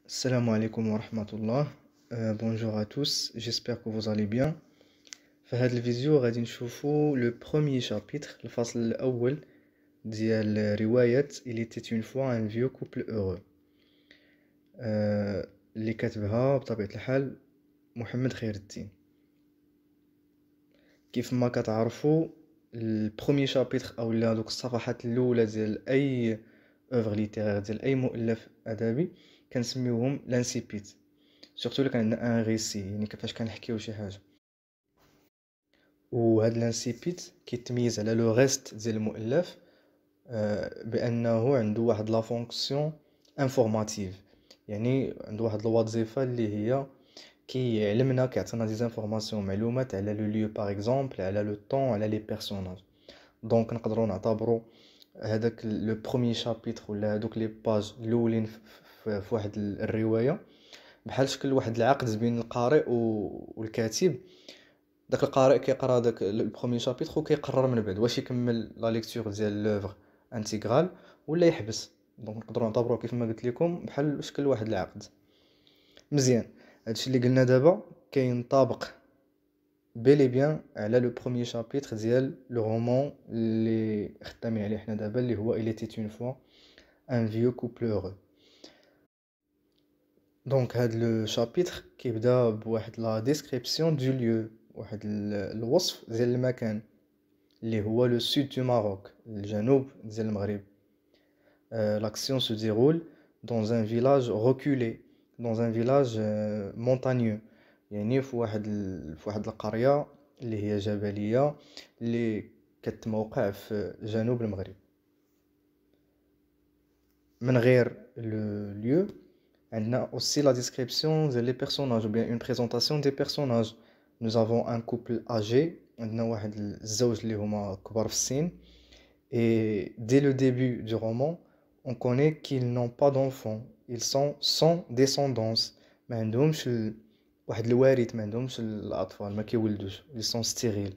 Salam alaikum wa rahmatullah. Bonjour à tous, j'espère que vous allez bien. في هذا الفيديو غادي نشوفوا le premier chapitre الفصل الأول ديال رواية Il était une fois un vieux couple heureux اللي كاتبها بطبيعة الحال محمد خير الدين. كيف ما كتعرفوا البروميي شابيتر او دوك الصفحات الاولى ديال اي اوفر ليتيرير ديال اي مؤلف ادبي كنسميوهم لانسيبيت، سورتو الا كان عندنا ان ريسي يعني كيفاش كنحكيو شي حاجه. وهاد لانسيبيت كيتميز على لو ريست ديال المؤلف بانه عنده واحد لا فونكسيون انفورماتيف، يعني عنده واحد الوظيفه اللي هي كيعلمنا كيعطينا دي زانفورماسيون معلومات على لو ليو باغ اكزومبل، على لو طون، على لي بيرسوناج. دونك نقدروا نعتبروا هذاك لو بروميي شابيتر ولا هذوك لي باج الاولين في واحد الروايه بحال شكل واحد العقد بين القارئ والكاتب. داك القارئ كيقرا داك البروميي شابيتر وكيقرر من بعد واش يكمل لا ليكتور ديال لوفر انتيغرال ولا يحبس. دونك نقدروا نعتبروه كيف ما قلت لكم بحال شكل واحد العقد. مزيان، هادشي اللي قلنا دابا كينطبق بيلي بيان على لو بروميي شابيتر ديال لو رومان اللي خدامين عليه حنا دابا اللي هو Il était une fois un vieux couple heureux. دونك هاد لو شابيتر كيبدا بواحد لا ديسكريبسيون دو ليو، واحد الوصف ديال المكان اللي هو لو سود دو ماروك، الجنوب ديال المغرب. l'action se déroule dans un village reculé, dans un village montagneux، يعني في واحد القرية اللي هي جبلية اللي كتموقع في جنوب المغرب. من غير le lieu عندنا aussi la description des personnages ou bien une présentation des personnages. Nous avons un couple âgé، عندنا واحد الزوج اللي هما كبار في السن، et dès le début du roman on connaît qu'ils n'ont pas d'enfants، ils sont sans descendance، ما عندهمش واحد الوارث، ما عندهمش الاطفال، ما كيولدوش، ils sont stériles.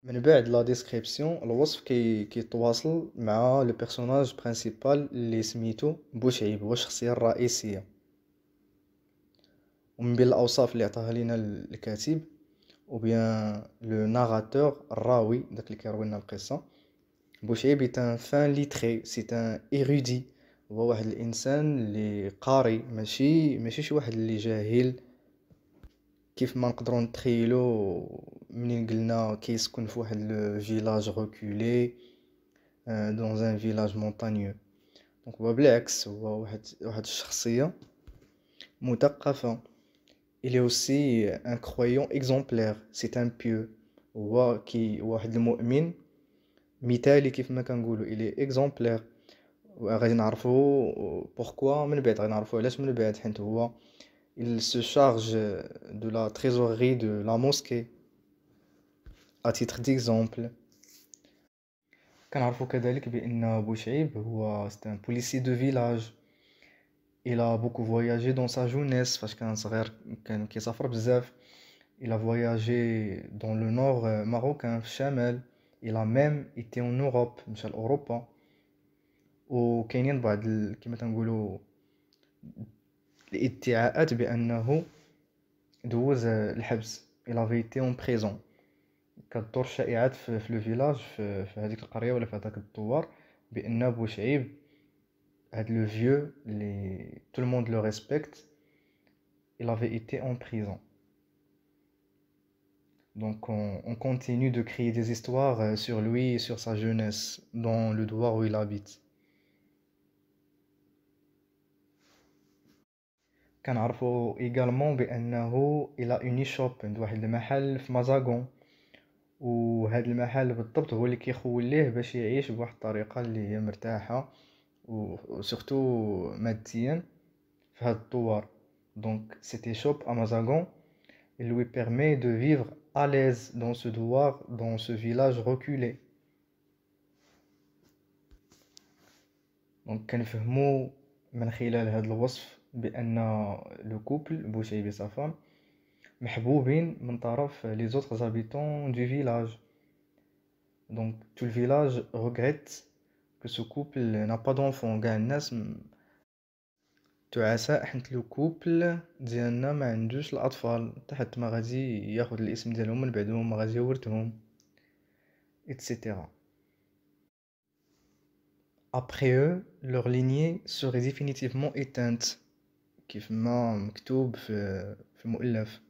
من بعد لا ديسكريبسيون الوصف كيتواصل مع لو بيرسوناج برينسيبال اللي سميتو بوشعيب، هو الشخصيه الرئيسيه. ومن بين الاوصاف اللي عطاها لينا الكاتب ou bien le narrateur الراوي داك اللي كيروي لنا القصه، بوشعيب est un fin lettré، c'est un érudit، هو واحد الانسان اللي قاري، ماشي شي واحد اللي جاهل كيف ما نقدروا نتخيلوا منين قلنا كيسكن في واحد لو فيلاج ريكولي dans un village montagneux. دونك هو بالعكس هو واحد الشخصيه مثقفه. il est aussi un croyant exemplaire، c'est un pieux، هو واحد المؤمن مثالي كيف ما كنقولوا. il est exemplaire، وغادي نعرفوا pourquoi من بعد، غادي نعرفوا علاش من بعد، حيت هو il se charge de la trésorerie de la mosquée à titre d'exemple. كنعرفوا كذلك بأن بوشعيب هو c'est un policier de village. il a beaucoup voyagé dans sa jeunesse، فاش كان صغير كان كيسافر بزاف. il a voyagé dans le nord marocain في الشمال. il a même été en Europe، مشى لأوروبا. وكاينين بعض كما تنقولوا الادعاءات بأنه دوز الحبس، il avait été en prison. كتدور الشائعات في لو فيلاج في هذيك القريه ولا في هذاك الدوار بان بوشعيب هاد لو فيو اللي tout le monde le respecte il avait été en prison. Donc on continue de créer des histoires sur lui et sur sa jeunesse dans le douar où il habite. كنعرفوا également بانه il a une échoppe، عند واحد المحل في مازاغون، وهذا المحل بالضبط هو اللي كيخول ليه باش يعيش بواحد الطريقه اللي هي مرتاحه وسورتو ماديا في هذا الدوار. دونك cette échoppe à Mazagon il lui permet de vivre à l'aise dans ce douar, dans ce village reculé. دونك كنفهموا من خلال هذا الوصف بان لو كوبل بوشعيب et sa femme محبوبين من طرف les autres habitants du village. Donc tout le village regrette que ce couple n'a pas d'enfant. كاع الناس تعساء حيت لو كوبل ديالنا ما عندوش الاطفال حتى حد ما غادي ياخذ الاسم ديالهم من بعدهم، ما غادي يورثهم etc. Après eux, leur lignée serait définitivement éteinte كيف ما مكتوب في المؤلف.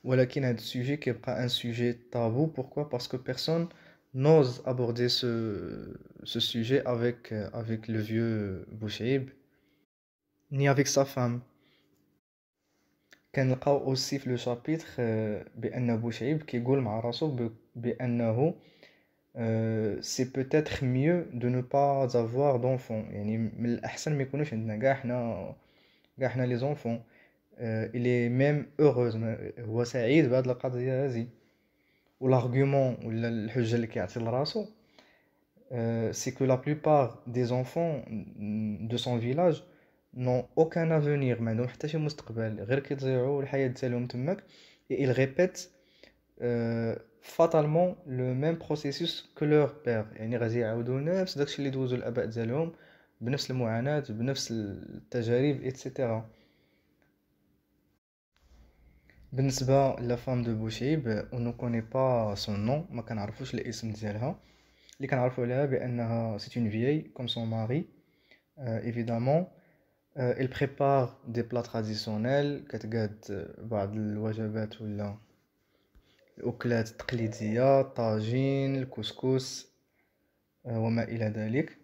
ولكن هذا السوجي كيبقى un sujet tabou. Pourquoi? Parce que personne n'ose aborder ce sujet avec le vieux Bouchaïb ni avec sa femme. كنلقاو aussi في le chapitre بأن بوشعيب كيقول مع راسو بأنه c'est peut-être mieux de ne pas avoir d'enfants. يعني من الأحسن ما يكونوش عندنا كاع حنا لي زونفون. il est même heureuse، هو سعيد بهاد القضية هذه. والارغومون ولا الحجة اللي كيعطي لراسو c'est que la plupart des enfants de son village n'ont aucun avenir، ما عندهم حتى شي مستقبل، غير كيضيعوا الحياة ديالهم تماك. et ils répètent fatalement le même processus que leur père. يعني غادي يعاودوا نفس داكشي اللي دوزو الاباء ديالهم، بنفس المعاناة، بنفس التجارب etc. بالنسبة لا فام دو بوشعيب on ne connaît pas son nom، ما كنعرفوش الاسم ديالها. اللي كنعرفو عليها بانها c'est une vieille comme son mari. évidemment elle prépare des plats traditionnels، كتقاد بعض الوجبات ولا الأكلات التقليدية، الطاجين، الكسكس وما إلى ذلك.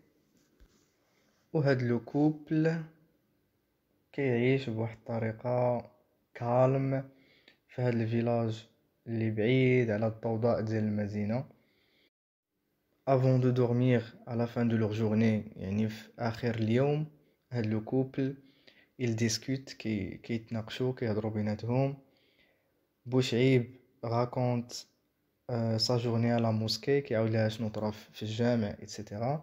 وهاد لو كوبل كيعيش بواحد الطريقة كالم في هاد الفيلاج اللي بعيد على الضوضاء ديال المدينة. avant de dormir à la fin de leur journée، يعني في آخر اليوم هاد لو كوبل ils discutent، كيتناقشوا كيهضروا بيناتهم. بوشعيب raconte sa journée à la mosquée، كيعاود لها شنو طرا في الجامع etc.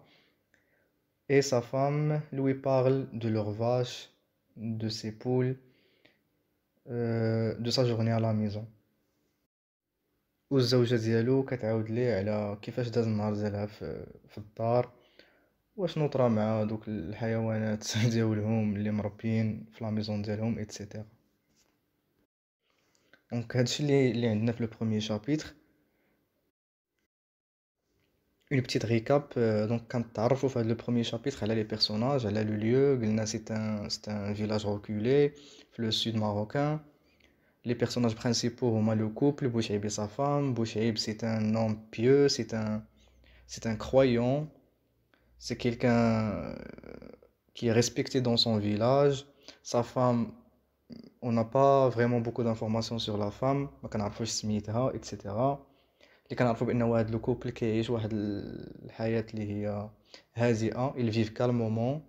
et sa femme lui parle de leurs vaches، de ses poules، de sa journée à la maison. والزوجة ديالو كتعاود ليه على كيفاش داز النهار ديالها في الدار، واشنو طرا مع دوك الحيوانات ديالهم اللي مربيين في لا ميزون ديالهم etc. دونك هادشي اللي عندنا في لو بروميير شابيتر. une petite récap. donc كنتعرفوا في هذا لو بروميير شابيتر على لي بيرسوناج، على لو lieu. قلنا c'est un village reculé في le sud marocain. les personnages principaux هما le couple Bouchaïb et sa femme. Bouchaïb c'est un homme pieux, c'est un croyant, c'est quelqu'un qui est respecté dans son village. Sa femme, on n'a pas vraiment beaucoup d'informations sur la femme، ما كنعرفوش سميتها etc. اللي كنعرفو بانه هاد لو كوبل كيعيش واحد الحياة اللي هي هادئة. ils vivent calmement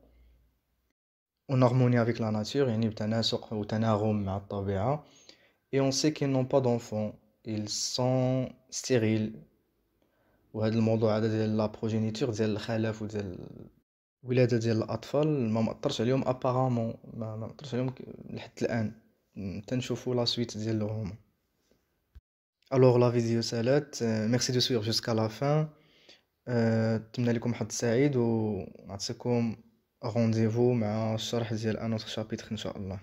en harmonie avec la nature، يعني بتناسق وتناغم مع الطبيعة. et on sait qu'ils n'ont pas d'enfants، ils sont stériles. وهذا الموضوع هذا ديال لا بروجينيتور، ديال الخلف وديال الولادة ديال الأطفال ما مأثرش عليهم ابارامون، ما مأثرش عليهم لحد الآن. تنشوفوا لا سويت ديال لو رومان. alors la vidéo سالات. merci de suivre jusqu'à la fin. نتمنى لكم حظ سعيد ونعطيكم رونديفو مع الشرح ديال ان اوتر شابيتر ان شاء الله.